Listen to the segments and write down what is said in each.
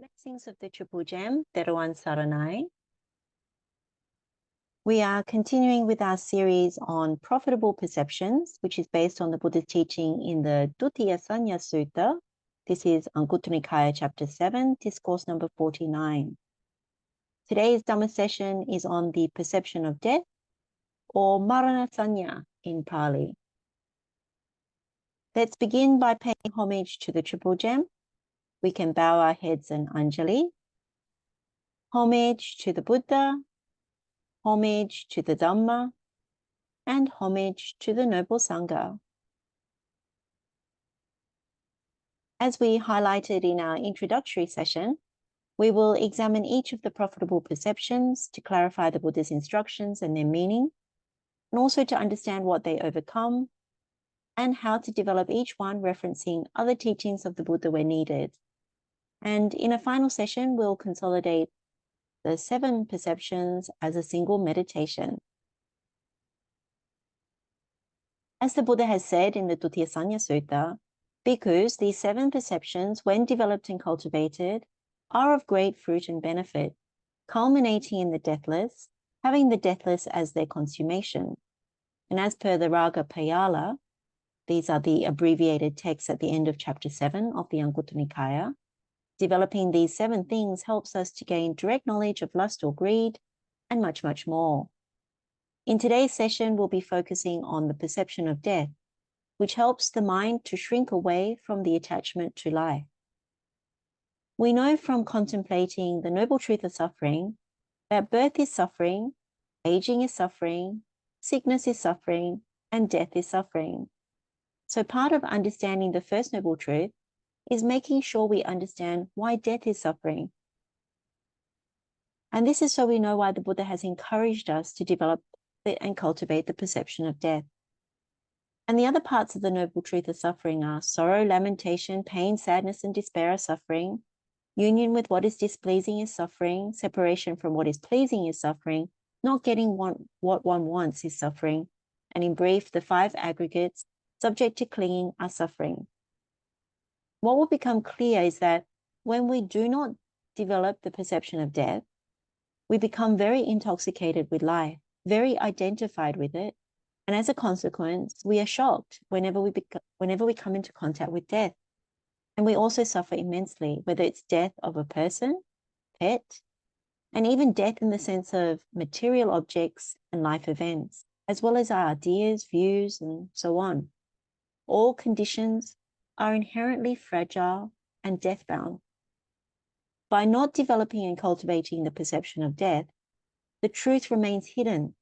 Blessings of the Triple Gem, Teruan Saranai. We are continuing with our series on profitable perceptions, which is based on the Buddha's teaching in the Dutiyasaññā Sutta. This is Anguttara Nikāya chapter 7, discourse number 49. Today's Dhamma session is on the perception of death, or maraṇasaññā in Pali. Let's begin by paying homage to the Triple Gem. We can bow our heads and Anjali. Homage to the Buddha, homage to the Dhamma, and homage to the Noble Sangha. As we highlighted in our introductory session, we will examine each of the profitable perceptions to clarify the Buddha's instructions and their meaning, and also to understand what they overcome and how to develop each one referencing other teachings of the Buddha where needed. And in a final session, we'll consolidate the 7 perceptions as a single meditation. As the Buddha has said in the Dutiyasaññā Sutta, bhikkhus, these 7 perceptions, when developed and cultivated, are of great fruit and benefit, culminating in the deathless, having the deathless as their consummation. And as per the Rāgapeyyāla, these are the abbreviated texts at the end of chapter 7 of the Anguttara Nikāya, developing these 7 things helps us to gain direct knowledge of lust or greed, and much, much more. In today's session, we'll be focusing on the perception of death, which helps the mind to shrink away from the attachment to life. We know from contemplating the noble truth of suffering that birth is suffering, aging is suffering, sickness is suffering, and death is suffering. So part of understanding the first noble truth is making sure we understand why death is suffering. And this is so we know why the Buddha has encouraged us to develop and cultivate the perception of death. And the other parts of the noble truth of suffering are sorrow, lamentation, pain, sadness, and despair are suffering. Union with what is displeasing is suffering. Separation from what is pleasing is suffering. Not getting what one wants is suffering. And in brief, the 5 aggregates subject to clinging are suffering. What will become clear is that when we do not develop the perception of death, we become very intoxicated with life, very identified with it, and as a consequence, we are shocked whenever we come into contact with death. And we also suffer immensely, whether it's death of a person, pet, and even death in the sense of material objects and life events, as well as our ideas, views, and so on. All conditions are inherently fragile and deathbound. By not developing and cultivating the perception of death, the truth remains hidden.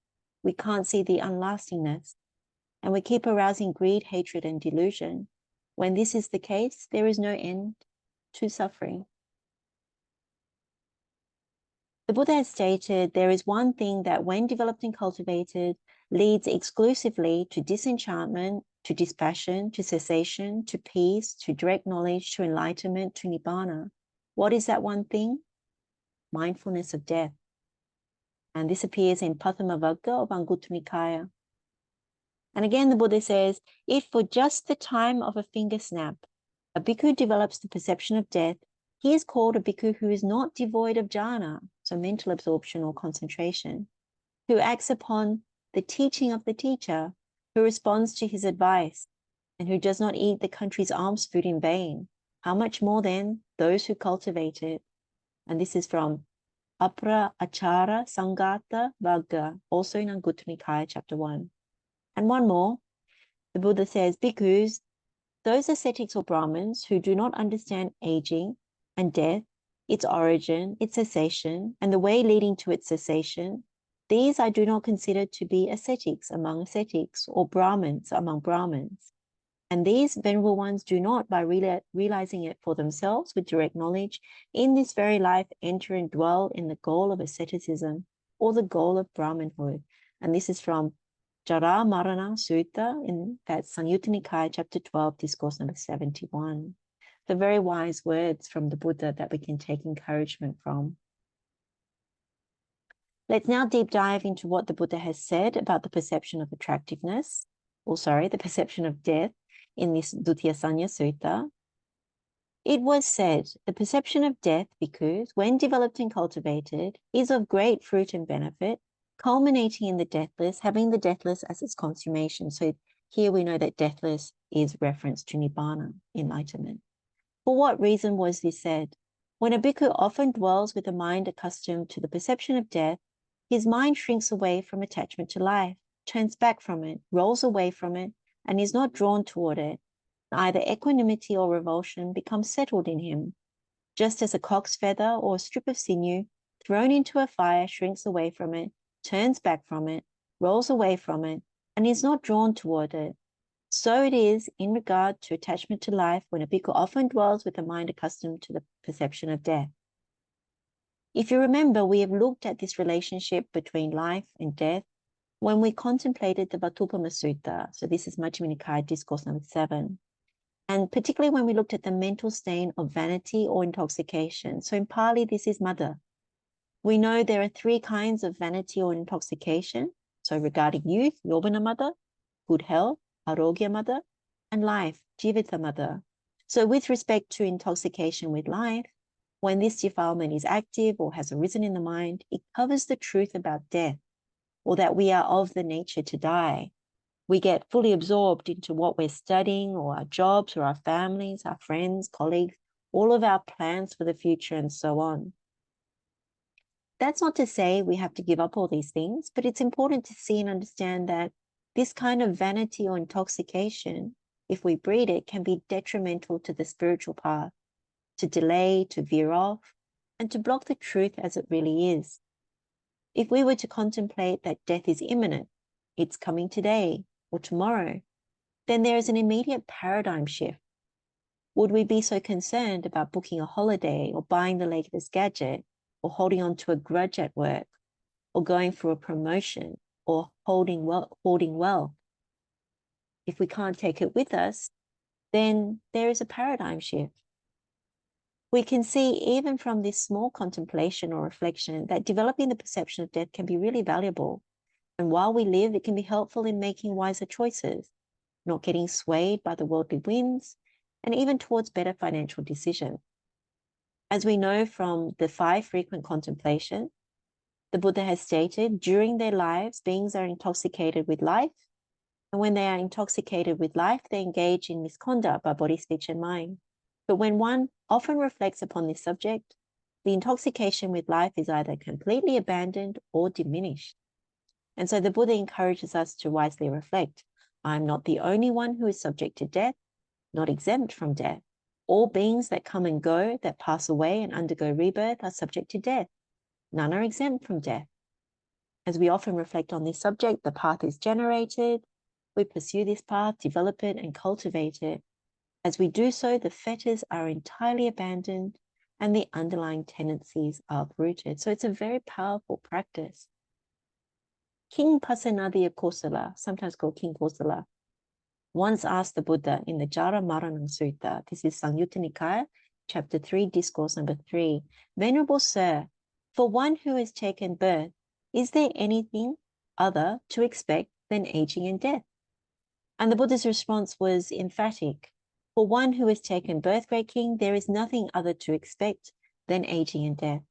We can't see the unlastingness, and we keep arousing greed, hatred, and delusion. When this is the case, there is no end to suffering. The Buddha has stated there is one thing that, when developed and cultivated, leads exclusively to disenchantment, to dispassion, to cessation, to peace, to direct knowledge, to enlightenment, to nibbana. What is that one thing? Mindfulness of death. And this appears in Paṭhamavagga of Anguttara Nikāya. And again, the Buddha says, if for just the time of a finger snap, a bhikkhu develops the perception of death, he is called a bhikkhu who is not devoid of jhana, so mental absorption or concentration, who acts upon the teaching of the teacher, who responds to his advice, and who does not eat the country's alms food in vain. How much more then those who cultivate it? And this is from Aparaaccharāsaṅghātavagga, also in Anguttara Nikāya chapter 1. And one more, the Buddha says, bhikkhus, those ascetics or Brahmins who do not understand aging and death, its origin, its cessation, and the way leading to its cessation, these I do not consider to be ascetics among ascetics or Brahmins among Brahmins. And these venerable ones do not, by realizing it for themselves with direct knowledge, in this very life enter and dwell in the goal of asceticism or the goal of Brahmanhood. And this is from Jarāmaraṇa Sutta, in that Samyutta Nikāya chapter 12, discourse number 71. The very wise words from the Buddha that we can take encouragement from. Let's now deep dive into what the Buddha has said about the perception of the perception of death in this Dutiyasaññā Sutta. It was said, the perception of death, because when developed and cultivated, is of great fruit and benefit, culminating in the deathless, having the deathless as its consummation. So here we know that deathless is reference to Nibbana, enlightenment. For what reason was this said? When a bhikkhu often dwells with a mind accustomed to the perception of death, his mind shrinks away from attachment to life, turns back from it, rolls away from it, and is not drawn toward it. Either equanimity or revulsion becomes settled in him, just as a cock's feather or a strip of sinew thrown into a fire shrinks away from it, turns back from it, rolls away from it, and is not drawn toward it. So it is in regard to attachment to life when a bhikkhu often dwells with a mind accustomed to the perception of death. If you remember, we have looked at this relationship between life and death when we contemplated the Vatthūpama Sutta. So this is Majjhima Nikaya Discourse number 7. And particularly when we looked at the mental stain of vanity or intoxication. So in Pali, this is mada. We know there are 3 kinds of vanity or intoxication. So regarding youth, yobana mada, good health, arogya mada, and life, jivita mada. So with respect to intoxication with life, when this defilement is active or has arisen in the mind, it covers the truth about death, or that we are of the nature to die. We get fully absorbed into what we're studying or our jobs or our families, our friends, colleagues, all of our plans for the future and so on. That's not to say we have to give up all these things, but it's important to see and understand that this kind of vanity or intoxication, if we breed it, can be detrimental to the spiritual path, to delay, to veer off, and to block the truth as it really is. If we were to contemplate that death is imminent, it's coming today, or tomorrow, then there is an immediate paradigm shift. Would we be so concerned about booking a holiday or buying the latest gadget or holding on to a grudge at work or going for a promotion or hoarding wealth? If we can't take it with us, then there is a paradigm shift. We can see even from this small contemplation or reflection that developing the perception of death can be really valuable. And while we live, it can be helpful in making wiser choices, not getting swayed by the worldly winds, and even towards better financial decisions. As we know from the 5 frequent contemplation, the Buddha has stated, during their lives, beings are intoxicated with life. And when they are intoxicated with life, they engage in misconduct by body, speech, and mind. But when one often reflects upon this subject, the intoxication with life is either completely abandoned or diminished. And so the Buddha encourages us to wisely reflect. I'm not the only one who is subject to death, not exempt from death. All beings that come and go, that pass away and undergo rebirth are subject to death. None are exempt from death. As we often reflect on this subject, the path is generated. We pursue this path, develop it, and cultivate it. As we do so, the fetters are entirely abandoned and the underlying tendencies are uprooted. So it's a very powerful practice. King Pasenadiya Kosala, sometimes called King Kosala, once asked the Buddha in the Jarāmaraṇa Sutta, this is Samyutta Nikaya, chapter 3, discourse number 3, Venerable Sir, for one who has taken birth, is there anything other to expect than aging and death? And the Buddha's response was emphatic. For one who has taken birth, great king, there is nothing other to expect than aging and death.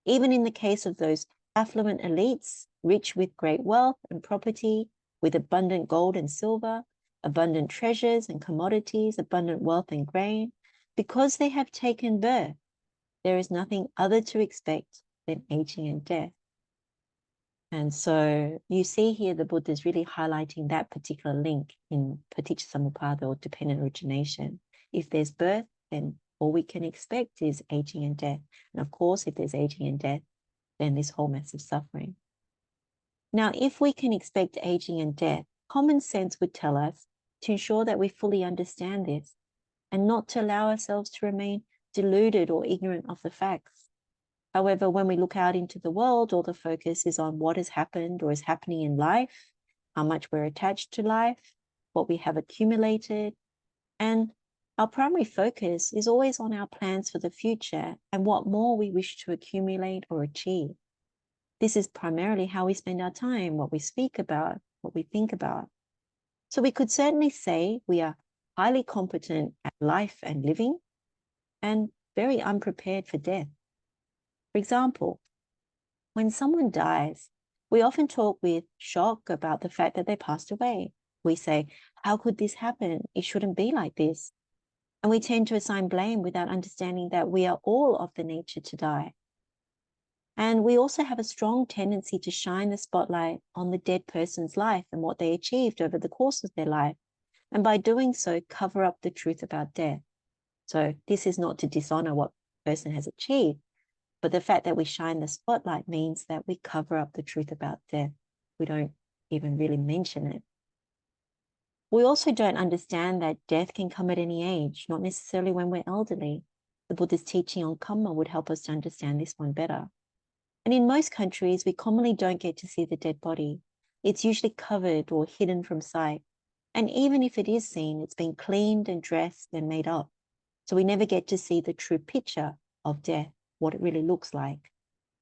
Even in the case of those affluent elites, rich with great wealth and property, with abundant gold and silver, abundant treasures and commodities, abundant wealth and grain, because they have taken birth, there is nothing other to expect than aging and death. And so you see here the Buddha is really highlighting that particular link in Paticca or dependent origination. If there's birth, then all we can expect is aging and death. And of course, if there's aging and death, then this whole massive suffering. Now, if we can expect aging and death, common sense would tell us to ensure that we fully understand this and not to allow ourselves to remain deluded or ignorant of the facts. However, when we look out into the world, all the focus is on what has happened or is happening in life, how much we're attached to life, what we have accumulated, and our primary focus is always on our plans for the future and what more we wish to accumulate or achieve. This is primarily how we spend our time, what we speak about, what we think about. So we could certainly say we are highly competent at life and living, and very unprepared for death. For example, when someone dies, we often talk with shock about the fact that they passed away. We say, how could this happen? It shouldn't be like this. And we tend to assign blame without understanding that we are all of the nature to die. And we also have a strong tendency to shine the spotlight on the dead person's life and what they achieved over the course of their life. And by doing so, cover up the truth about death. So this is not to dishonor what the person has achieved, but the fact that we shine the spotlight means that we cover up the truth about death. We don't even really mention it. We also don't understand that death can come at any age, not necessarily when we're elderly. The Buddha's teaching on karma would help us to understand this one better. And in most countries, we commonly don't get to see the dead body. It's usually covered or hidden from sight. And even if it is seen, it's been cleaned and dressed and made up. So we never get to see the true picture of death, what it really looks like,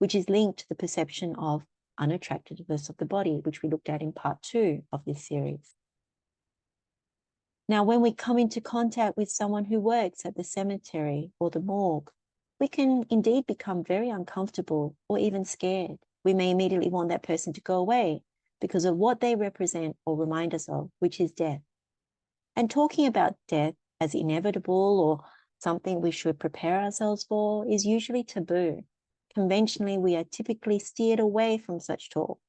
which is linked to the perception of unattractiveness of the body, which we looked at in part 2 of this series. Now, when we come into contact with someone who works at the cemetery or the morgue, we can indeed become very uncomfortable or even scared. We may immediately want that person to go away because of what they represent or remind us of, which is death. And talking about death as inevitable or something we should prepare ourselves for is usually taboo. Conventionally, we are typically steered away from such talk.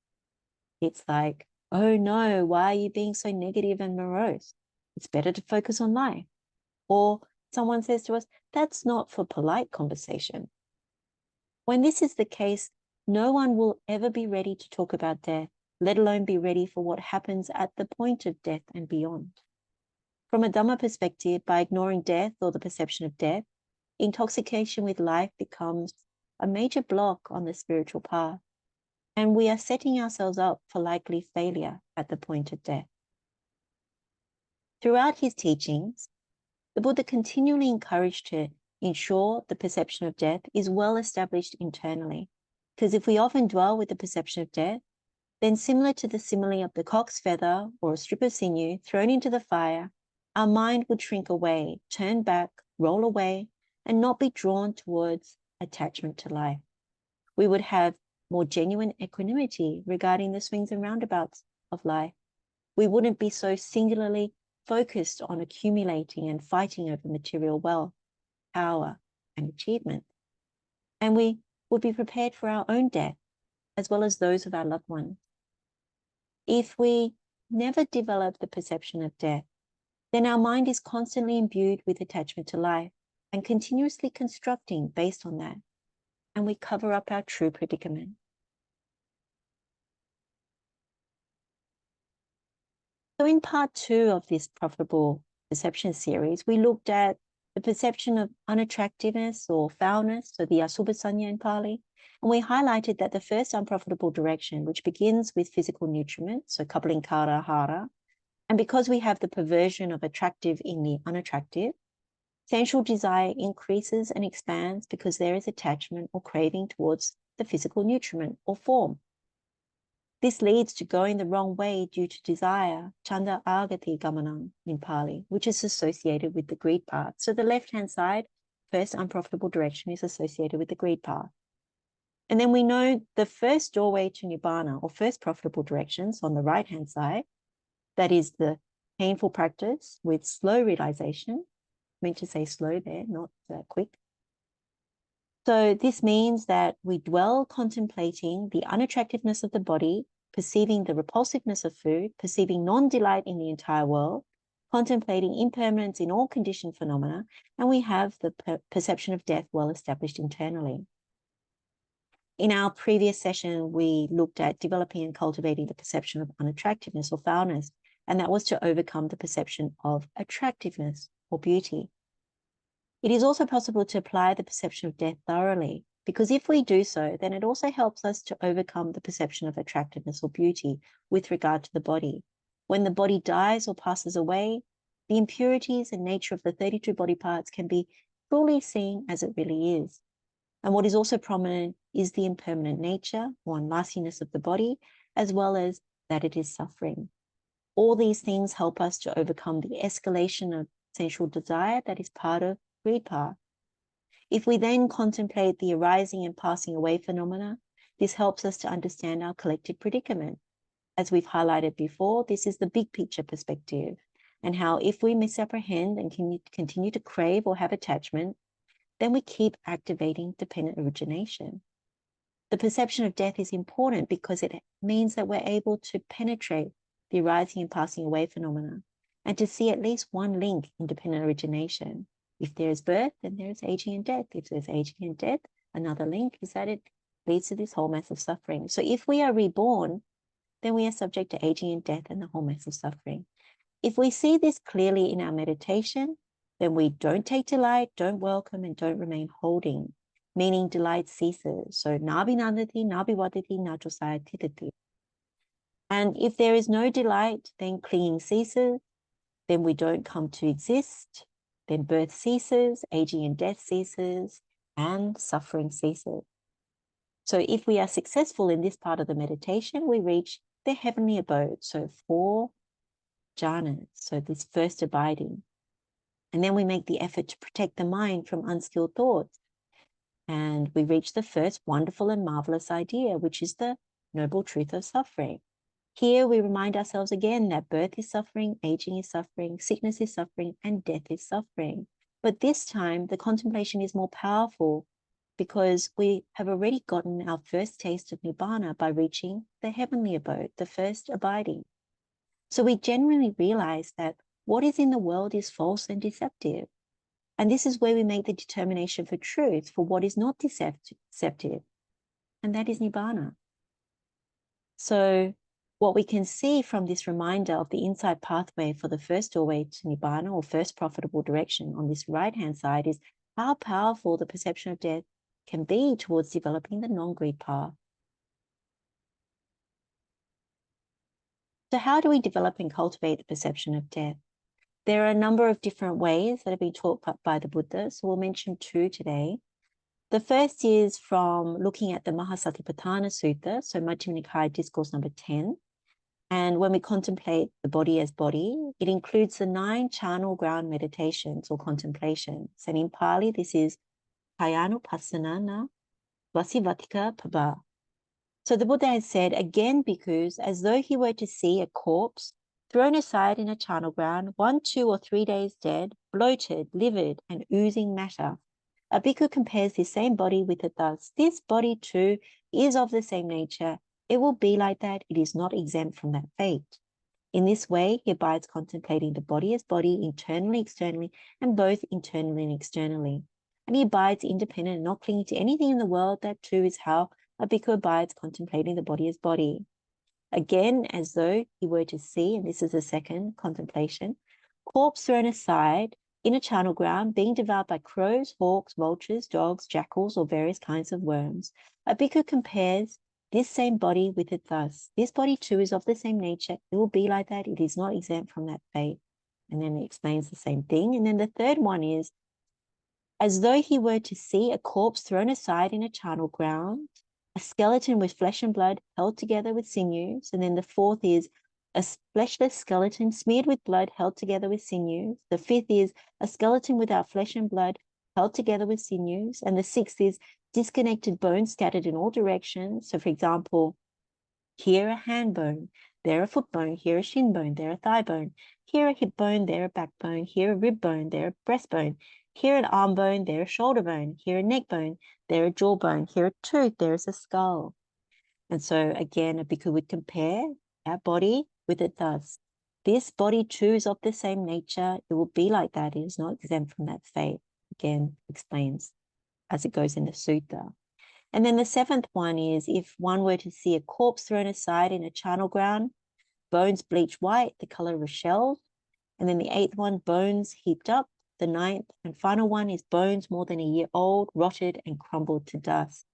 It's like, oh no, why are you being so negative and morose? It's better to focus on life. Or someone says to us, that's not for polite conversation. When this is the case, no one will ever be ready to talk about death, let alone be ready for what happens at the point of death and beyond. From a Dhamma perspective, by ignoring death or the perception of death, intoxication with life becomes a major block on the spiritual path, and we are setting ourselves up for likely failure at the point of death. Throughout his teachings, the Buddha continually encouraged to ensure the perception of death is well established internally, because if we often dwell with the perception of death, then similar to the simile of the cock's feather or a strip of sinew thrown into the fire, our mind would shrink away, turn back, roll away, and not be drawn towards attachment to life. We would have more genuine equanimity regarding the swings and roundabouts of life. We wouldn't be so singularly focused on accumulating and fighting over material wealth, power, and achievement. And we would be prepared for our own death, as well as those of our loved ones. If we never develop the perception of death, then our mind is constantly imbued with attachment to life and continuously constructing based on that, and we cover up our true predicament. So in part 2 of this profitable perception series, we looked at the perception of unattractiveness or foulness, so the asubha-saññā in Pali, and we highlighted that the first unprofitable direction, which begins with physical nutriment, so kabbalinkara hara, and because we have the perversion of attractive in the unattractive, sensual desire increases and expands because there is attachment or craving towards the physical nutriment or form. This leads to going the wrong way due to desire, chanda agati gamanam in Pali, which is associated with the greed path. So the left-hand side, first unprofitable direction, is associated with the greed path. And then we know the first doorway to nibbana, or first profitable directions on the right-hand side, that is the painful practice with slow realization. I meant to say slow there, not quick. So this means that we dwell contemplating the unattractiveness of the body, perceiving the repulsiveness of food, perceiving non-delight in the entire world, contemplating impermanence in all conditioned phenomena, and we have the perception of death well established internally. In our previous session, we looked at developing and cultivating the perception of unattractiveness or foulness, and that was to overcome the perception of attractiveness or beauty. It is also possible to apply the perception of death thoroughly, because if we do so, then it also helps us to overcome the perception of attractiveness or beauty with regard to the body. When the body dies or passes away, the impurities and nature of the 32 body parts can be fully seen as it really is. And what is also prominent is the impermanent nature or unlastiness of the body, as well as that it is suffering. All these things help us to overcome the escalation of sensual desire that is part of greed path. If we then contemplate the arising and passing away phenomena, this helps us to understand our collective predicament. As we've highlighted before, this is the big picture perspective, and how if we misapprehend and continue to crave or have attachment, then we keep activating dependent origination. The perception of death is important because it means that we're able to penetrate the arising and passing away phenomena and to see at least one link in dependent origination. If there is birth, then there is aging and death. If there's aging and death, another link is that it leads to this whole mess of suffering. So if we are reborn, then we are subject to aging and death and the whole mess of suffering. If we see this clearly in our meditation, then we don't take delight, don't welcome, and don't remain holding, meaning delight ceases. So nabi nandati, nabi vadati, najosaya titati. And if there is no delight, then clinging ceases, then we don't come to exist, then birth ceases, aging and death ceases, and suffering ceases. So if we are successful in this part of the meditation, we reach the heavenly abode. So 4 jhanas, so this first abiding. And then we make the effort to protect the mind from unskilled thoughts. And we reach the first wonderful and marvelous idea, which is the noble truth of suffering. Here we remind ourselves again that birth is suffering, aging is suffering, sickness is suffering, and death is suffering. But this time, the contemplation is more powerful because we have already gotten our first taste of Nibbana by reaching the heavenly abode, the first abiding. So we genuinely realize that what is in the world is false and deceptive. And this is where we make the determination for truth, for what is not deceptive, and that is Nibbana. So what we can see from this reminder of the inside pathway for the first doorway to Nibbana, or first profitable direction on this right-hand side, is how powerful the perception of death can be towards developing the non-greed path. So how do we develop and cultivate the perception of death? There are a number of different ways that have been taught by the Buddha, so we'll mention 2 today. The first is from looking at the Mahasatipatthana Sutta, so Majjhima Nikaya Discourse number 10. And when we contemplate the body as body, it includes the 9 charnel ground meditations or contemplations. And in Pali, this is Kayanupassana Vasivatika Pabha. So the Buddha has said, again, bhikkhus, as though he were to see a corpse thrown aside in a charnel ground, 1, 2, or 3 days dead, bloated, livid, and oozing matter. A bhikkhu compares this same body with it thus. This body too is of the same nature. It will be like that. It is not exempt from that fate. In this way, he abides contemplating the body as body, internally, externally, and both internally and externally. And he abides independent and not clinging to anything in the world. That too is how a bhikkhu abides contemplating the body as body. Again, as though he were to see, and this is the second contemplation, corpse thrown aside in a charnel ground, being devoured by crows, hawks, vultures, dogs, jackals, or various kinds of worms. A bhikkhu compares this same body with it thus. This body too is of the same nature. It will be like that. It is not exempt from that fate. And then it explains the same thing. And then the third one is, as though he were to see a corpse thrown aside in a charnel ground, a skeleton with flesh and blood held together with sinews. And then the fourth is a fleshless skeleton smeared with blood held together with sinews. The fifth is a skeleton without flesh and blood held together with sinews. And the sixth is disconnected bones scattered in all directions. So for example, here a hand bone, there a foot bone, here a shin bone, there a thigh bone, here a hip bone, there a back bone, here a rib bone, there a breastbone, here an arm bone, there a shoulder bone, here a neck bone, there a jawbone, here a tooth, there is a skull. And so again, a bhikkhu would compare our body with it thus. This body too is of the same nature. It will be like that. It is not exempt from that fate. Again, explains as it goes in the sutta. And then the seventh one is, if one were to see a corpse thrown aside in a charnel ground, bones bleached white, the color of shells. And then the eighth one, bones heaped up. The ninth and final one is bones more than a year old, rotted and crumbled to dust.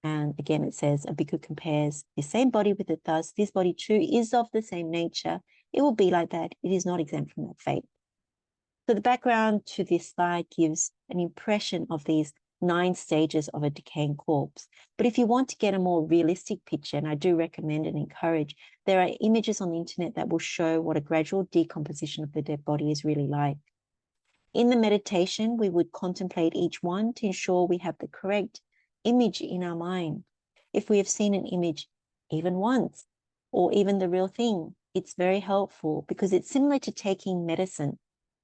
And again, it says, a bhikkhu compares the same body with it thus. This body too is of the same nature. It will be like that. It is not exempt from that fate. So the background to this slide gives an impression of these 9 stages of a decaying corpse. But if you want to get a more realistic picture, and I do recommend and encourage, there are images on the internet that will show what a gradual decomposition of the dead body is really like. In the meditation, we would contemplate each one to ensure we have the correct image in our mind. If we have seen an image even once, or even the real thing, it's very helpful because it's similar to taking medicine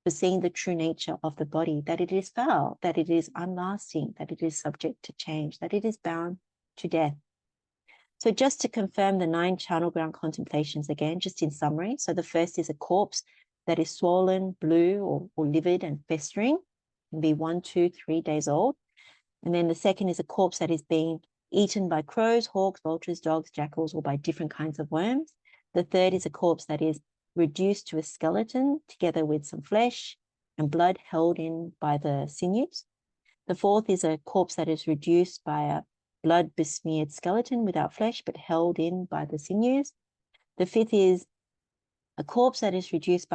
for seeing the true nature of the body, that it is foul, that it is unlasting, that it is subject to change, that it is bound to death. So just to confirm the 9 charnel ground contemplations again, just in summary. So the first is a corpse that is swollen, blue, or livid and festering. It can be 1, 2, 3 days old. And then the second is a corpse that is being eaten by crows, hawks, vultures, dogs, jackals, or by different kinds of worms. The third is a corpse that is reduced to a skeleton together with some flesh and blood held in by the sinews. The fourth is a corpse that is reduced by a blood besmeared skeleton without flesh but held in by the sinews. The fifth is a corpse that is reduced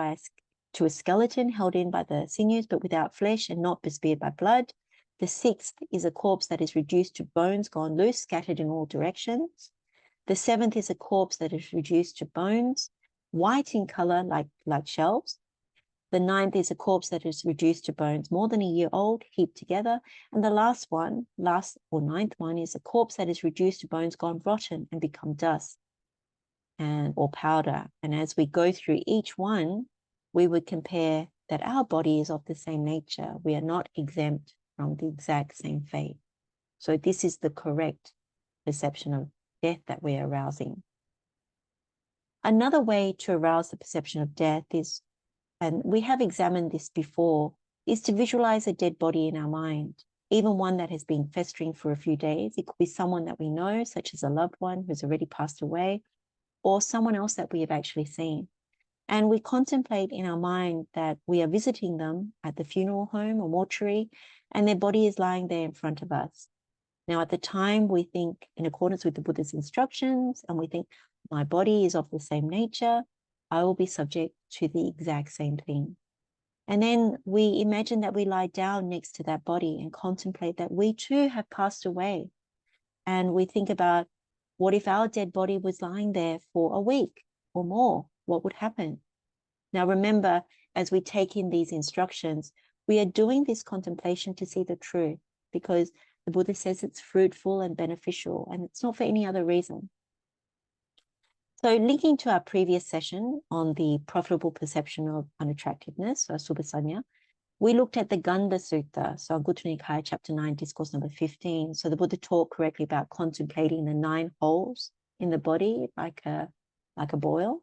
to a skeleton held in by the sinews but without flesh and not besmeared by blood. The sixth is a corpse that is reduced to bones gone loose, scattered in all directions. The seventh is a corpse that is reduced to bones, white in color like shells. The ninth is a corpse that is reduced to bones more than a year old, heaped together. And the last ninth one is a corpse that is reduced to bones gone rotten and become dust or powder. And as we go through each one, we would compare that our body is of the same nature. We are not exempt from the exact same fate. So this is the correct perception of death that we're arousing. Another way to arouse the perception of death is, and we have examined this before, is to visualize a dead body in our mind, even one that has been festering for a few days. It could be someone that we know, such as a loved one who's already passed away, or someone else that we have actually seen. And we contemplate in our mind that we are visiting them at the funeral home or mortuary, and their body is lying there in front of us. Now, at the time, we think in accordance with the Buddha's instructions, and we think, my body is of the same nature, I will be subject to the exact same thing. And then we imagine that we lie down next to that body and contemplate that we too have passed away. And we think about, what if our dead body was lying there for a week or more? What would happen? Now, remember, as we take in these instructions, we are doing this contemplation to see the truth, because the Buddha says it's fruitful and beneficial, and it's not for any other reason. So linking to our previous session on the profitable perception of unattractiveness, or Subhasaññā, we looked at the Ganda Sutta, so Anguttara Nikaya, chapter 9, discourse number 15. So the Buddha talked correctly about contemplating the 9 holes in the body like a boil.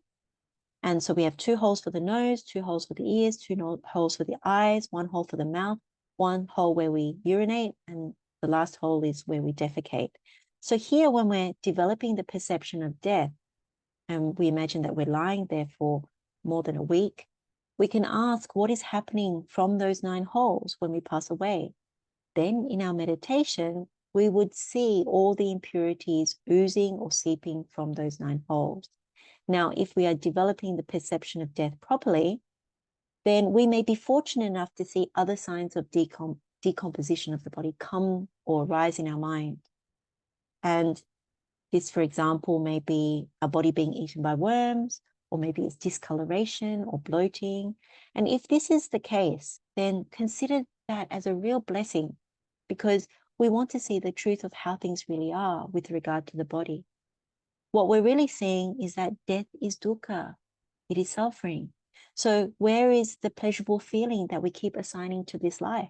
And so we have 2 holes for the nose, 2 holes for the ears, 2 holes for the eyes, 1 hole for the mouth, 1 hole where we urinate, and the last hole is where we defecate. So here, when we're developing the perception of death, and we imagine that we're lying there for more than a week, we can ask what is happening from those 9 holes when we pass away. Then in our meditation, we would see all the impurities oozing or seeping from those 9 holes. Now, if we are developing the perception of death properly, then we may be fortunate enough to see other signs of decomposition of the body come or arise in our mind. And this, for example, may be our body being eaten by worms, or maybe it's discoloration or bloating. And if this is the case, then consider that as a real blessing, because we want to see the truth of how things really are with regard to the body. What we're really seeing is that death is dukkha. It is suffering. So where is the pleasurable feeling that we keep assigning to this life?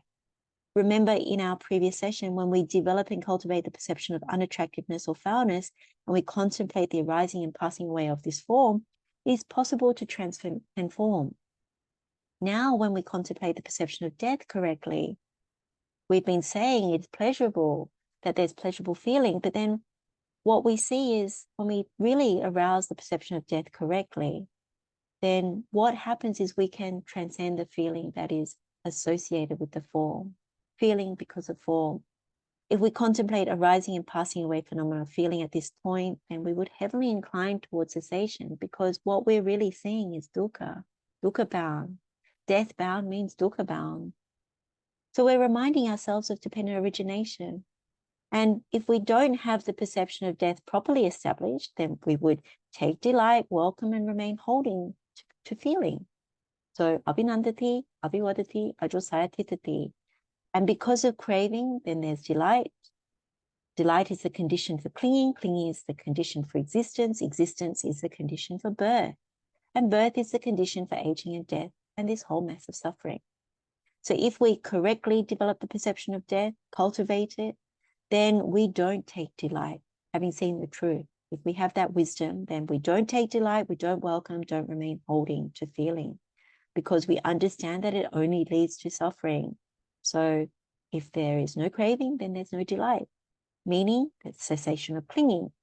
Remember in our previous session, when we develop and cultivate the perception of unattractiveness or foulness, and we contemplate the arising and passing away of this form, it is possible to transform. Now, when we contemplate the perception of death correctly, we've been saying it's pleasurable, that there's pleasurable feeling, but then what we see is when we really arouse the perception of death correctly, then what happens is we can transcend the feeling that is associated with the form. Feeling because of form. If we contemplate arising and passing away phenomena of feeling at this point, then we would heavily incline towards cessation, because what we're really seeing is dukkha, dukkha bound. Death bound means dukkha bound. So we're reminding ourselves of dependent origination. And if we don't have the perception of death properly established, then we would take delight, welcome, and remain holding to feeling. So abhinandati, abhivadati, ajosayatitati. And because of craving, then there's delight. Delight is the condition for clinging. Clinging is the condition for existence. Existence is the condition for birth. And birth is the condition for aging and death and this whole mass of suffering. So if we correctly develop the perception of death, cultivate it, then we don't take delight, having seen the truth. If we have that wisdom, then we don't take delight, we don't welcome, don't remain holding to feeling, because we understand that it only leads to suffering. So if there is no craving, then there's no delight, meaning that cessation of clinging.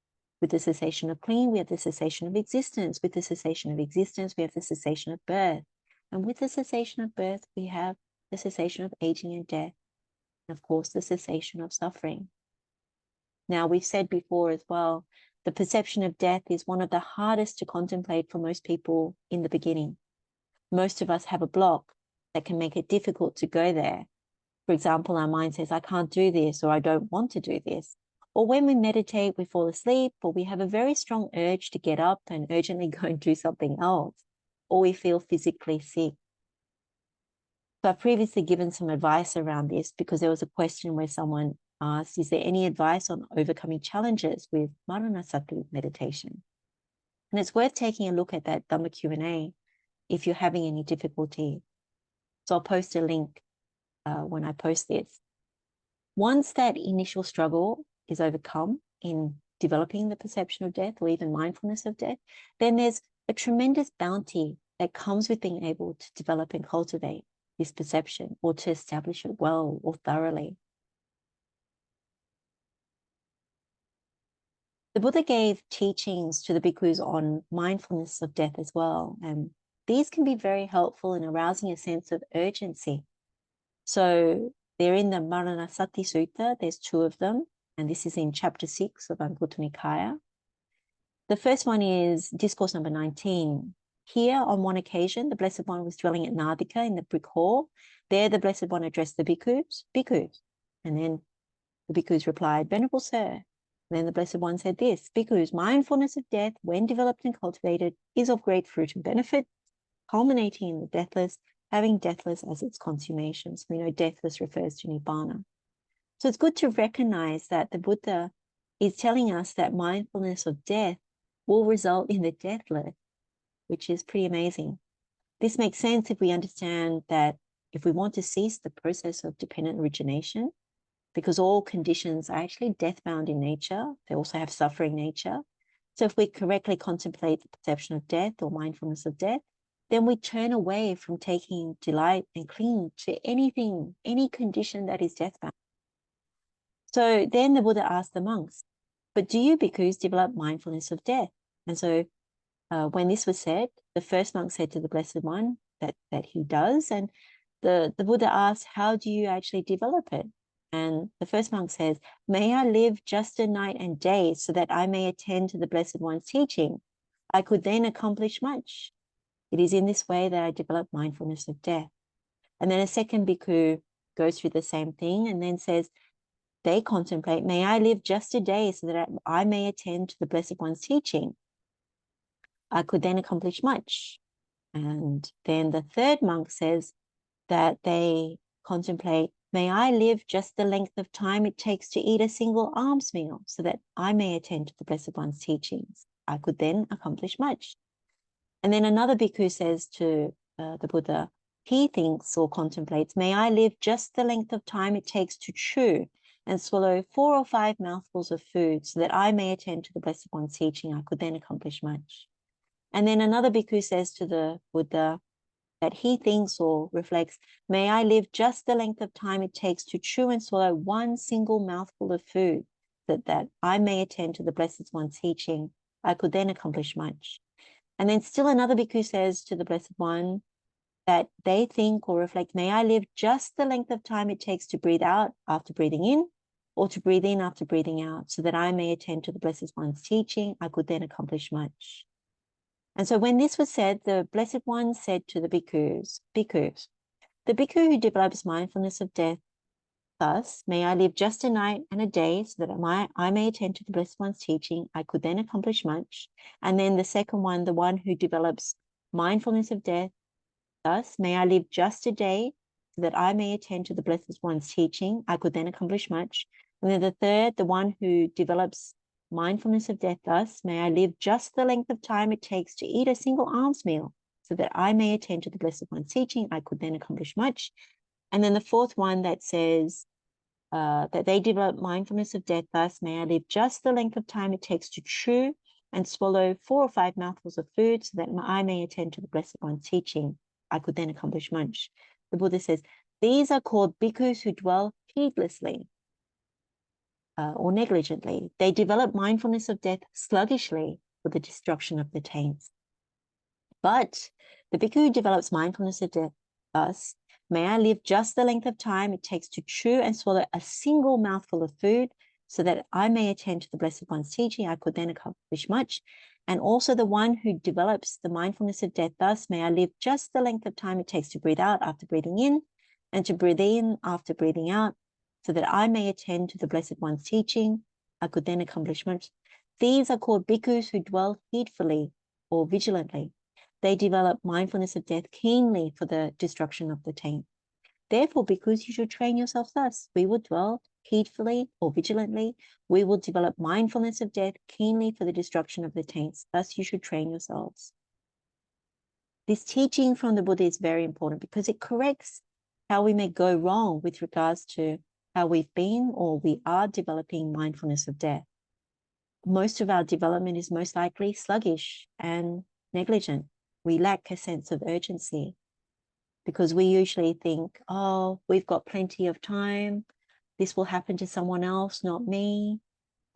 With the cessation of clinging, we have the cessation of existence. With the cessation of existence, we have the cessation of birth. And with the cessation of birth, we have the cessation of aging and death. And of course, the cessation of suffering. Now, we've said before as well, the perception of death is one of the hardest to contemplate for most people in the beginning. Most of us have a block that can make it difficult to go there. For example, our mind says, I can't do this, or I don't want to do this. Or when we meditate, we fall asleep, or we have a very strong urge to get up and urgently go and do something else, or we feel physically sick. So I've previously given some advice around this because there was a question where someone asked, is there any advice on overcoming challenges with maraṇasaññā meditation? And it's worth taking a look at that Dhamma Q&A if you're having any difficulty. So I'll post a link when I post this. Once that initial struggle is overcome in developing the perception of death or even mindfulness of death, then there's a tremendous bounty that comes with being able to develop and cultivate this perception or to establish it well or thoroughly. The Buddha gave teachings to the bhikkhus on mindfulness of death as well, and these can be very helpful in arousing a sense of urgency. So they're in the Maraṇasaññā Sutta. There's 2 of them, and this is in chapter 6 of Anguttara Nikāya. The first one is discourse number 19. Here, on one occasion, the Blessed One was dwelling at Nādika in the brick hall. There, the Blessed One addressed the bhikkhus. And then the bhikkhus replied, Venerable Sir. And then the Blessed One said this, bhikkhus, mindfulness of death, when developed and cultivated, is of great fruit and benefit, culminating in the deathless, having deathless as its consummation. So we know deathless refers to Nibbana. So it's good to recognize that the Buddha is telling us that mindfulness of death will result in the deathless, which is pretty amazing. This makes sense if we understand that if we want to cease the process of dependent origination, because all conditions are actually deathbound in nature, they also have suffering nature. So if we correctly contemplate the perception of death or mindfulness of death, then we turn away from taking delight and clinging to anything, any condition that is deathbound. So then the Buddha asked the monks, but do you bhikkhus develop mindfulness of death? And so when this was said, the first monk said to the Blessed One that he does. And the Buddha asked, how do you actually develop it? And the first monk says, may I live just a night and day so that I may attend to the Blessed One's teaching. I could then accomplish much. It is in this way that I develop mindfulness of death. And then a second bhikkhu goes through the same thing and then says, they contemplate, may I live just a day so that I may attend to the Blessed One's teaching. I could then accomplish much. And then the third monk says that they contemplate, may I live just the length of time it takes to eat a single alms meal so that I may attend to the Blessed One's teachings. I could then accomplish much. And then another bhikkhu says to the Buddha, he thinks or contemplates, may I live just the length of time it takes to chew and swallow 4 or 5 mouthfuls of food so that I may attend to the Blessed One's teaching. I could then accomplish much. And then another bhikkhu says to the Buddha that he thinks or reflects, may I live just the length of time it takes to chew and swallow 1 single mouthful of food so that I may attend to the Blessed One's teaching. I could then accomplish much. And then still another bhikkhu says to the Blessed One that they think or reflect, may I live just the length of time it takes to breathe out after breathing in, or to breathe in after breathing out, so that I may attend to the Blessed One's teaching. I could then accomplish much. And so when this was said, the Blessed One said to the bhikkhus, the bhikkhu who develops mindfulness of death, thus, may I live just a night and a day so that I may attend to the Blessed One's teaching. I could then accomplish much. And then the second one, the one who develops mindfulness of death, thus, may I live just a day so that I may attend to the Blessed One's teaching. I could then accomplish much. And then the third, the one who develops mindfulness of death thus, may I live just the length of time it takes to eat a single alms meal so that I may attend to the Blessed One's teaching. I could then accomplish much. And then the fourth one that says that they develop mindfulness of death thus, may I live just the length of time it takes to chew and swallow 4 or 5 mouthfuls of food so that I may attend to the Blessed One's teaching. I could then accomplish much. The Buddha says, these are called bhikkhus who dwell heedlessly or negligently. They develop mindfulness of death sluggishly for the destruction of the taints. But the bhikkhu who develops mindfulness of death thus, may I live just the length of time it takes to chew and swallow a single mouthful of food so that I may attend to the Blessed One's teaching. I could then accomplish much. And also the one who develops the mindfulness of death thus, may I live just the length of time it takes to breathe out after breathing in and to breathe in after breathing out so that I may attend to the Blessed One's teaching. I could then accomplish much. These are called bhikkhus who dwell heedfully or vigilantly. They develop mindfulness of death keenly for the destruction of the taint. Therefore, bhikkhus, you should train yourself thus. We will dwell heedfully or vigilantly. We will develop mindfulness of death keenly for the destruction of the taints. Thus, you should train yourselves. This teaching from the Buddha is very important because it corrects how we may go wrong with regards to how we've been or we are developing mindfulness of death. Most of our development is most likely sluggish and negligent. We lack a sense of urgency because we usually think, oh, we've got plenty of time. This will happen to someone else, not me.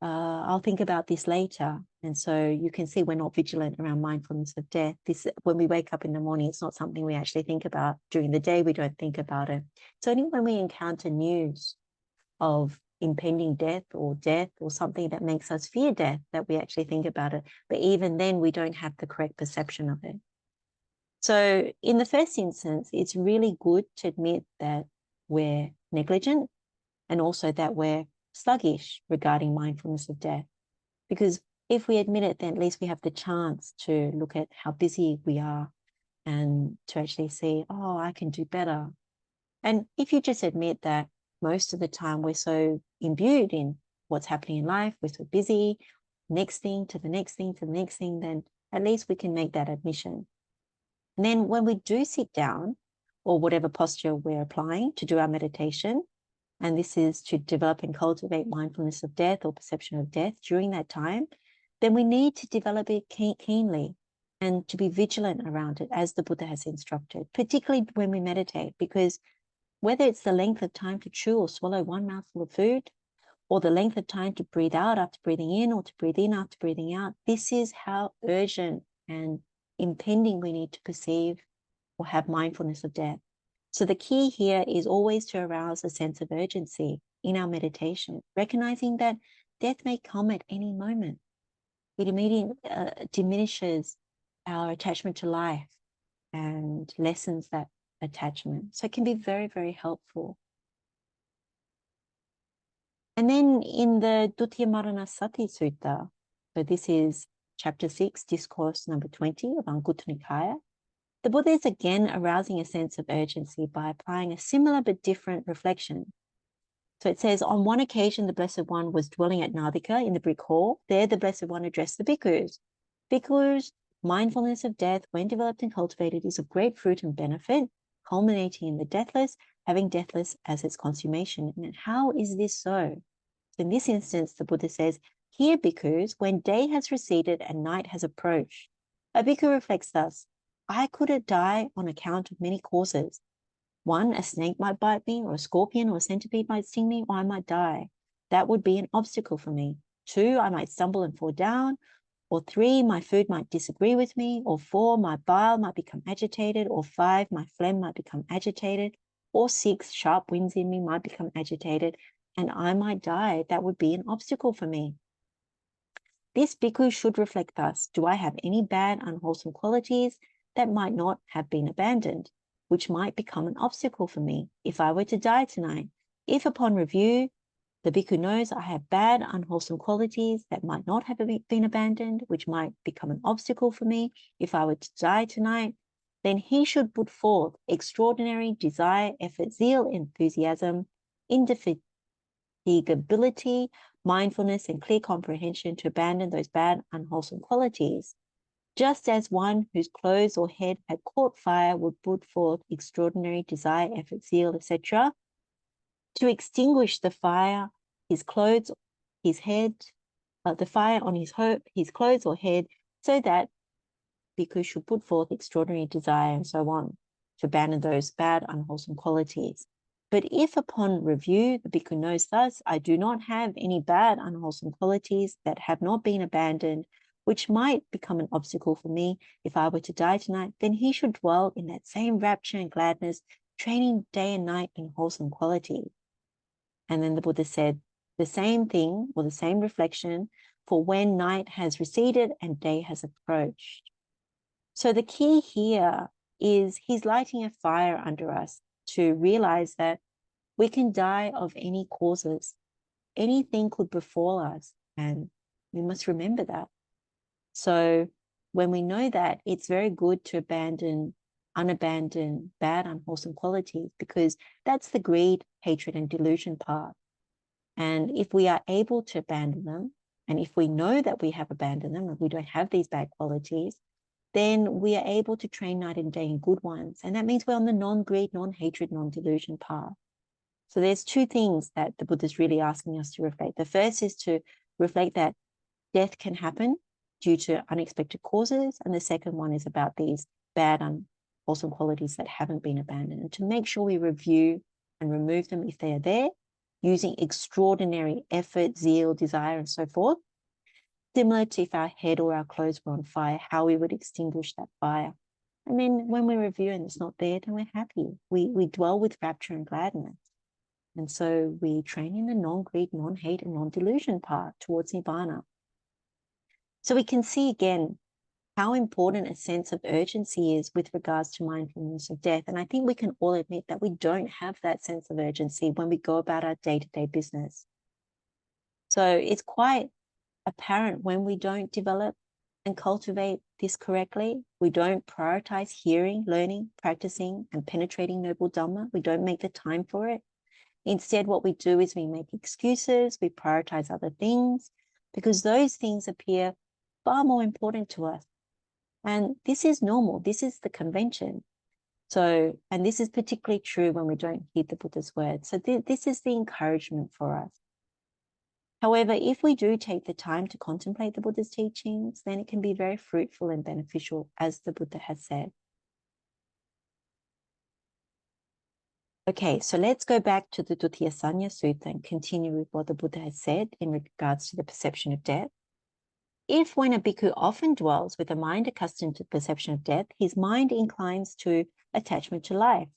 I'll think about this later. And so you can see we're not vigilant around mindfulness of death. This, when we wake up in the morning, it's not something we actually think about. During the day, we don't think about it. It's only when we encounter news of impending death or something that makes us fear death that we actually think about it. But even then, we don't have the correct perception of it. So in the first instance, it's really good to admit that we're negligent and also that we're sluggish regarding mindfulness of death. Because if we admit it, then at least we have the chance to look at how busy we are and to actually see, oh, I can do better. And if you just admit that most of the time we're so imbued in what's happening in life, we're so busy, next thing to the next thing to the next thing, then at least we can make that admission. And then when we do sit down, or whatever posture we're applying to do our meditation, and this is to develop and cultivate mindfulness of death or perception of death during that time, then we need to develop it keenly and to be vigilant around it as the Buddha has instructed, particularly when we meditate, because whether it's the length of time to chew or swallow 1 mouthful of food, or the length of time to breathe out after breathing in, or to breathe in after breathing out, this is how urgent and impending we need to perceive or have mindfulness of death. So the key here is always to arouse a sense of urgency in our meditation, recognizing that death may come at any moment. It immediately diminishes our attachment to life and lessens that attachment. So it can be very, very helpful. And then in the Dutiyasaññā Sutta, so this is chapter 6, discourse number 20 of Anguttara Nikāya, the Buddha is again arousing a sense of urgency by applying a similar but different reflection. So it says, on one occasion, the Blessed One was dwelling at Nādika in the brick hall. There, the Blessed One addressed the bhikkhus. Bhikkhus, mindfulness of death, when developed and cultivated, is of great fruit and benefit, culminating in the deathless, having deathless as its consummation. And how is this so? In this instance, the Buddha says, here, bhikkhus, when day has receded and night has approached, a bhikkhu reflects thus, I could die on account of many causes. 1, a snake might bite me, or a scorpion or a centipede might sting me, or I might die. That would be an obstacle for me. 2, I might stumble and fall down. Or 3, my food might disagree with me. Or 4, my bile might become agitated. Or 5, my phlegm might become agitated. Or 6, sharp winds in me might become agitated, and I might die. That would be an obstacle for me. This bhikkhu should reflect thus, do I have any bad, unwholesome qualities that might not have been abandoned, which might become an obstacle for me if I were to die tonight? If upon review, the bhikkhu knows I have bad, unwholesome qualities that might not have been abandoned, which might become an obstacle for me if I were to die tonight, then he should put forth extraordinary desire, effort, zeal, enthusiasm, indefatigability, mindfulness, and clear comprehension to abandon those bad, unwholesome qualities. Just as one whose clothes or head had caught fire would put forth extraordinary desire, effort, zeal, etc., to extinguish the fire, his clothes, his head, the fire on his clothes or head, so that bhikkhu should put forth extraordinary desire and so on to abandon those bad, unwholesome qualities. But if upon review the bhikkhu knows thus, I do not have any bad, unwholesome qualities that have not been abandoned, which might become an obstacle for me if I were to die tonight, then he should dwell in that same rapture and gladness, training day and night in wholesome qualities. And then the Buddha said the same thing, or the same reflection, for when night has receded and day has approached. So the key here is he's lighting a fire under us to realize that we can die of any causes. Anything could befall us, and we must remember that. So when we know that, it's very good to unabandon bad, unwholesome qualities, because that's the greed, hatred, and delusion part. And if we are able to abandon them, and if we know that we have abandoned them and we don't have these bad qualities, then we are able to train night and day in good ones. And that means we're on the non-greed, non-hatred, non-delusion path. So there's two things that the Buddha is really asking us to reflect. The first is to reflect that death can happen due to unexpected causes. And the second one is about these bad, unwholesome qualities that haven't been abandoned, and to make sure we review and remove them if they are there, using extraordinary effort, zeal, desire, and so forth. Similar to if our head or our clothes were on fire, how we would extinguish that fire. And then when we review and it's not there, then we're happy. We dwell with rapture and gladness. And so we train in the non-greed, non-hate, and non-delusion part towards Nibbana. So we can see again how important a sense of urgency is with regards to mindfulness of death. And I think we can all admit that we don't have that sense of urgency when we go about our day-to-day business. So it's quite apparent when we don't develop and cultivate this correctly. We don't prioritize hearing, learning, practicing, and penetrating noble Dhamma. We don't make the time for it. Instead, what we do is we make excuses, we prioritize other things, because those things appear far more important to us. And this is normal. This is the convention. So, and this is particularly true when we don't heed the Buddha's words. So this is the encouragement for us. However, if we do take the time to contemplate the Buddha's teachings, then it can be very fruitful and beneficial, as the Buddha has said. Okay, so let's go back to the Dutiyasaññā Sutta and continue with what the Buddha has said in regards to the perception of death. If when a bhikkhu often dwells with a mind accustomed to the perception of death, his mind inclines to attachment to life,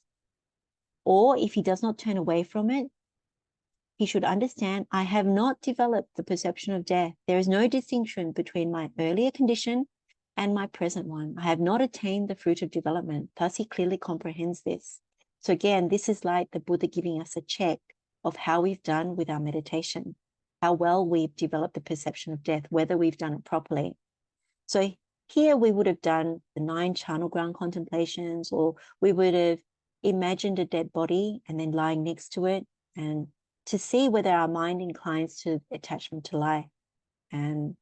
or if he does not turn away from it, he should understand, I have not developed the perception of death. There is no distinction between my earlier condition and my present one. I have not attained the fruit of development. Thus, he clearly comprehends this. So again, this is like the Buddha giving us a check of how we've done with our meditation, how well we've developed the perception of death, whether we've done it properly. So here we would have done the 9 charnel ground contemplations, or we would have imagined a dead body and then lying next to it, and to see whether our mind inclines to attachment to life. And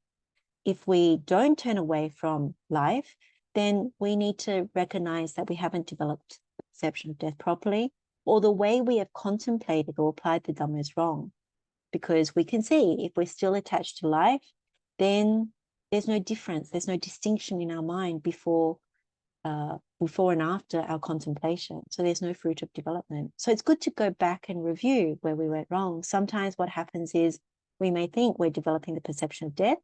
if we don't turn away from life, then we need to recognize that we haven't developed the perception of death properly, or the way we have contemplated or applied the Dhamma is wrong. Because we can see if we're still attached to life, then there's no difference, there's no distinction in our mind before and after our contemplation. So there's no fruit of development. So it's good to go back and review where we went wrong. Sometimes what happens is we may think we're developing the perception of death,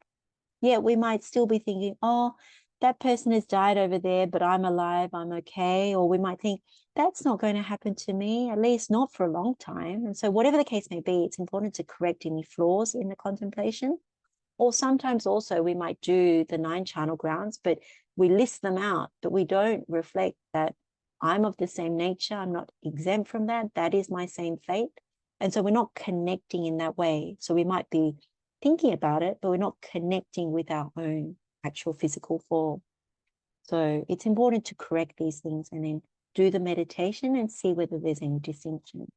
yet we might still be thinking, oh, that person has died over there, but I'm alive, I'm okay. Or we might think, that's not going to happen to me, at least not for a long time. And so whatever the case may be, it's important to correct any flaws in the contemplation. Or sometimes also we might do the 9 charnel grounds, but we list them out, but we don't reflect that I'm of the same nature, I'm not exempt from that, that is my same fate. And so we're not connecting in that way. So we might be thinking about it, but we're not connecting with our own actual physical form. So it's important to correct these things and then do the meditation and see whether there's any distinction.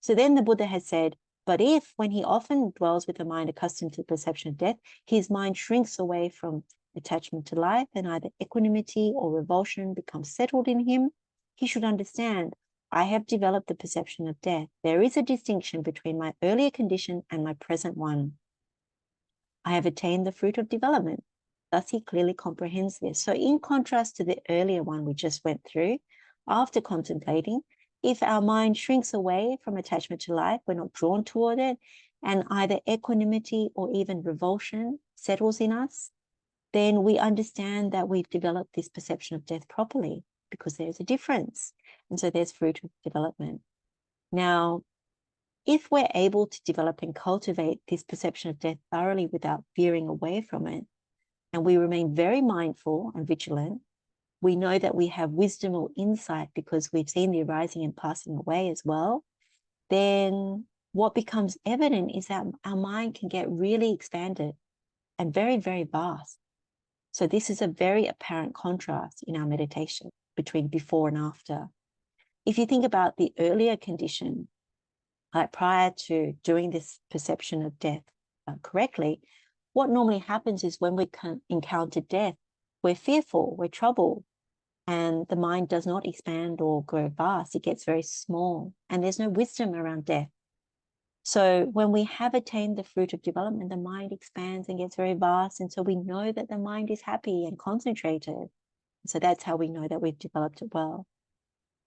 So then the Buddha has said, but if when he often dwells with a mind accustomed to the perception of death, his mind shrinks away from attachment to life and either equanimity or revulsion becomes settled in him, he should understand, I have developed the perception of death. There is a distinction between my earlier condition and my present one. I have attained the fruit of development. Thus he clearly comprehends this. So in contrast to the earlier one we just went through, after contemplating, if our mind shrinks away from attachment to life, we're not drawn toward it, and either equanimity or even revulsion settles in us, then we understand that we've developed this perception of death properly, because there's a difference. And so there's fruit of development. Now, if we're able to develop and cultivate this perception of death thoroughly without veering away from it, and we remain very mindful and vigilant, we know that we have wisdom or insight because we've seen the arising and passing away as well, then what becomes evident is that our mind can get really expanded and very, very vast. So this is a very apparent contrast in our meditation between before and after. If you think about the earlier condition, like prior to doing this perception of death correctly, what normally happens is when we encounter death, we're fearful, we're troubled, and the mind does not expand or grow vast. It gets very small, and there's no wisdom around death. So when we have attained the fruit of development, the mind expands and gets very vast, and so we know that the mind is happy and concentrated. So that's how we know that we've developed it well.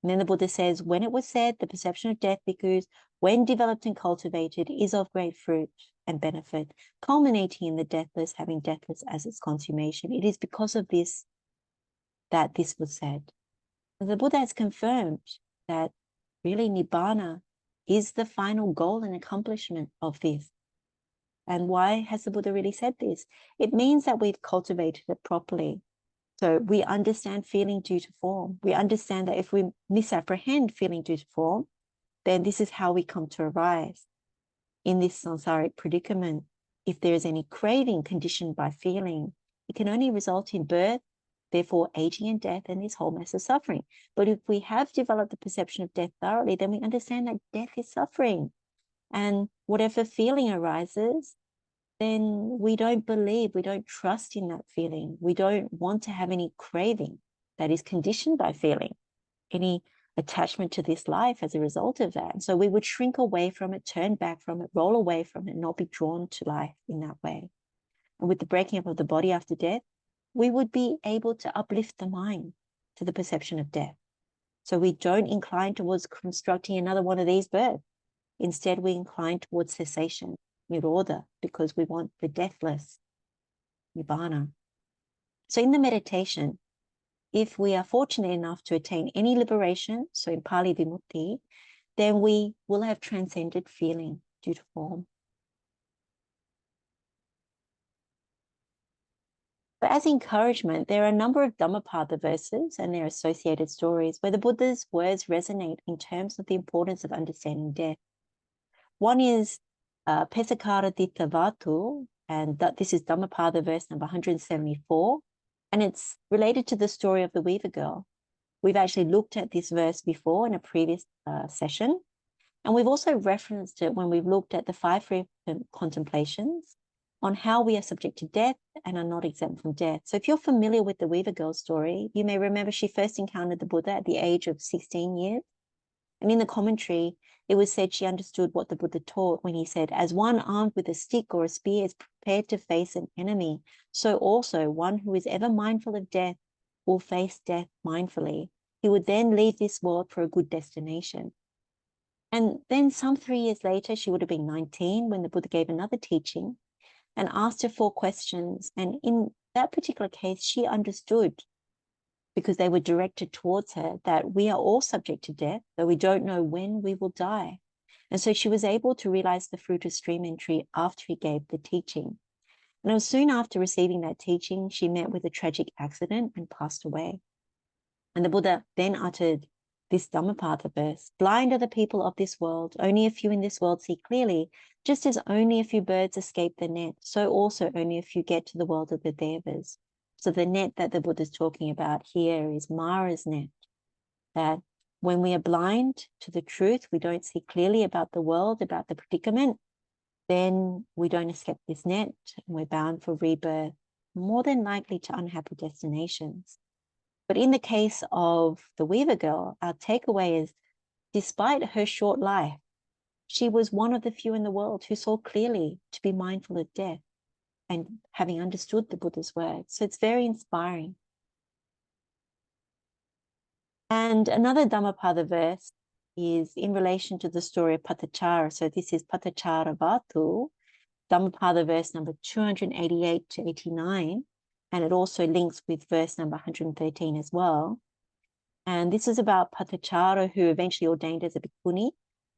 And then the Buddha says, when it was said, the perception of death, because when developed and cultivated, is of great fruit and benefit, culminating in the deathless, having deathless as its consummation. It is because of this that this was said. And the Buddha has confirmed that really Nibbana is the final goal and accomplishment of this. And why has the Buddha really said this? It means that we've cultivated it properly. So we understand feeling due to form. We understand that if we misapprehend feeling due to form, then this is how we come to arise in this samsaric predicament. If there is any craving conditioned by feeling, it can only result in birth, therefore aging and death, and this whole mess of suffering. But if we have developed the perception of death thoroughly, then we understand that death is suffering. And whatever feeling arises, then we don't believe, we don't trust in that feeling. We don't want to have any craving that is conditioned by feeling, any attachment to this life as a result of that. And so we would shrink away from it, turn back from it, roll away from it, not be drawn to life in that way. And with the breaking up of the body after death, we would be able to uplift the mind to the perception of death. So we don't incline towards constructing another one of these births. Instead, we incline towards cessation, nirodha, because we want the deathless, nibbana. So in the meditation, if we are fortunate enough to attain any liberation, so in Pali vimutti, then we will have transcended feeling due to form. But as encouragement, there are a number of Dhammapada verses and their associated stories where the Buddha's words resonate in terms of the importance of understanding death. One is Pesakara Ditta Vatu, and this is Dhammapada verse number 174, and it's related to the story of the Weaver Girl. We've actually looked at this verse before in a previous session, and we've also referenced it when we've looked at the 5 frequent contemplations on how we are subject to death and are not exempt from death. So if you're familiar with the Weaver Girl story, you may remember she first encountered the Buddha at the age of 16 years. And in the commentary, it was said she understood what the Buddha taught when he said, as one armed with a stick or a spear is prepared to face an enemy, so also one who is ever mindful of death will face death mindfully. He would then leave this world for a good destination. And then some 3 years later, she would have been 19 when the Buddha gave another teaching and asked her 4 questions. And in that particular case, she understood, because they were directed towards her, that we are all subject to death, though we don't know when we will die. And so she was able to realize the fruit of stream entry after he gave the teaching. And it was soon after receiving that teaching, she met with a tragic accident and passed away. And the Buddha then uttered this Dhammapada verse, blind are the people of this world, only a few in this world see clearly, just as only a few birds escape the net, so also only a few get to the world of the Devas. So the net that the Buddha is talking about here is Mara's net, that when we are blind to the truth, we don't see clearly about the world, about the predicament, then we don't escape this net, and we're bound for rebirth, more than likely to unhappy destinations. But in the case of the Weaver Girl, our takeaway is, despite her short life, she was one of the few in the world who saw clearly to be mindful of death and having understood the Buddha's words. So it's very inspiring. And another Dhammapada verse is in relation to the story of Paṭācārā. So this is Paṭācārā Vatthū, Dhammapada verse number 288 to 89. And it also links with verse number 113 as well. And this is about Paṭācārā, who eventually ordained as a bhikkhuni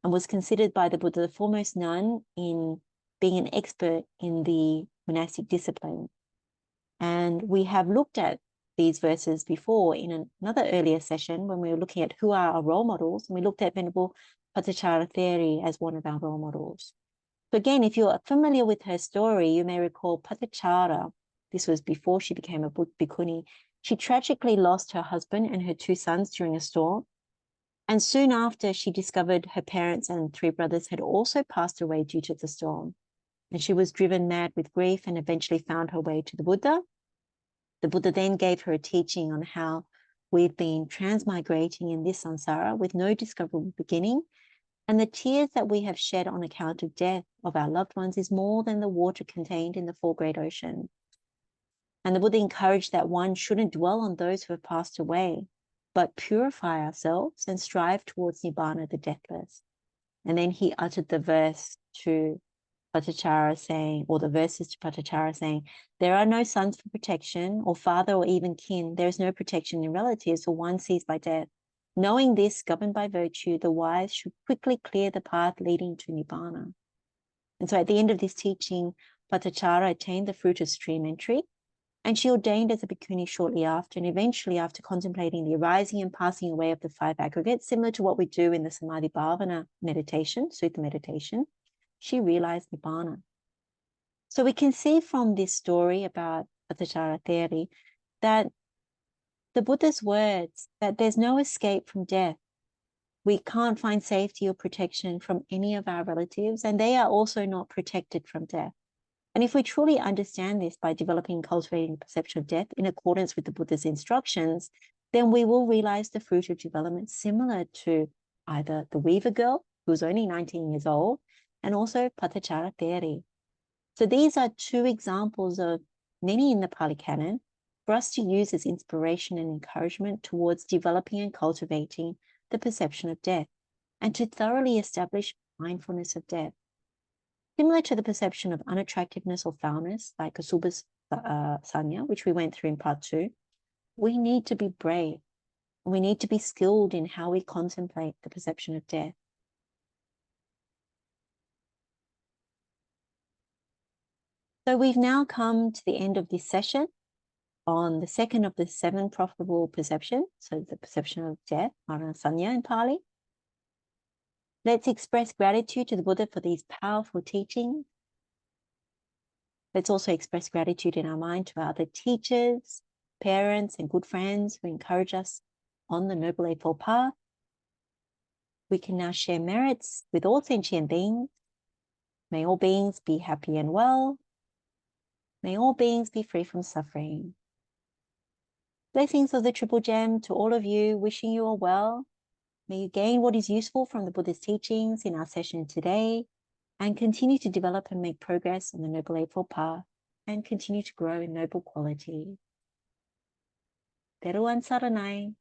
and was considered by the Buddha the foremost nun in being an expert in the monastic discipline. And we have looked at these verses before in another earlier session when we were looking at who are our role models, and we looked at Venerable Paṭācārā Theri as one of our role models. So again, if you're familiar with her story, you may recall Paṭācārā, this was before she became a bhikkhuni, she tragically lost her husband and her 2 sons during a storm. And soon after, she discovered her parents and 3 brothers had also passed away due to the storm. And she was driven mad with grief and eventually found her way to the Buddha. The Buddha then gave her a teaching on how we've been transmigrating in this samsara with no discoverable beginning. And the tears that we have shed on account of death of our loved ones is more than the water contained in the 4 great oceans. And the Buddha encouraged that one shouldn't dwell on those who have passed away, but purify ourselves and strive towards Nibbana, the deathless. And then he uttered the verse to Paṭācārā saying, or the verses to Paṭācārā saying, there are no sons for protection, or father, or even kin. There is no protection in relatives, or one seized by death. Knowing this, governed by virtue, the wise should quickly clear the path leading to Nibbana. And so at the end of this teaching, Paṭācārā attained the fruit of stream entry, and she ordained as a bhikkhuni shortly after, and eventually after contemplating the arising and passing away of the 5 aggregates, similar to what we do in the Samadhi Bhavana meditation, Sutta meditation, she realized Nibbana. So we can see from this story about Paṭācārā Theri that the Buddha's words, that there's no escape from death. We can't find safety or protection from any of our relatives, and they are also not protected from death. And if we truly understand this by developing and cultivating the perception of death in accordance with the Buddha's instructions, then we will realize the fruit of development similar to either the Weaver Girl, who was only 19 years old, and also Paṭācārā Theri. So these are 2 examples of many in the Pali Canon for us to use as inspiration and encouragement towards developing and cultivating the perception of death, and to thoroughly establish mindfulness of death. Similar to the perception of unattractiveness or foulness, like Asubha Saññā, which we went through in part 2, we need to be brave. We need to be skilled in how we contemplate the perception of death. So we've now come to the end of this session on the second of the 7 profitable perceptions, so the perception of death, maraṇasaññā in Pali. Let's express gratitude to the Buddha for these powerful teachings. Let's also express gratitude in our mind to our other teachers, parents, and good friends who encourage us on the Noble Eightfold Path. We can now share merits with all sentient beings. May all beings be happy and well. May all beings be free from suffering. Blessings of the Triple Gem to all of you, wishing you all well. May you gain what is useful from the Buddha's teachings in our session today, and continue to develop and make progress on the Noble Eightfold Path, and continue to grow in noble quality. Teruan Saranai.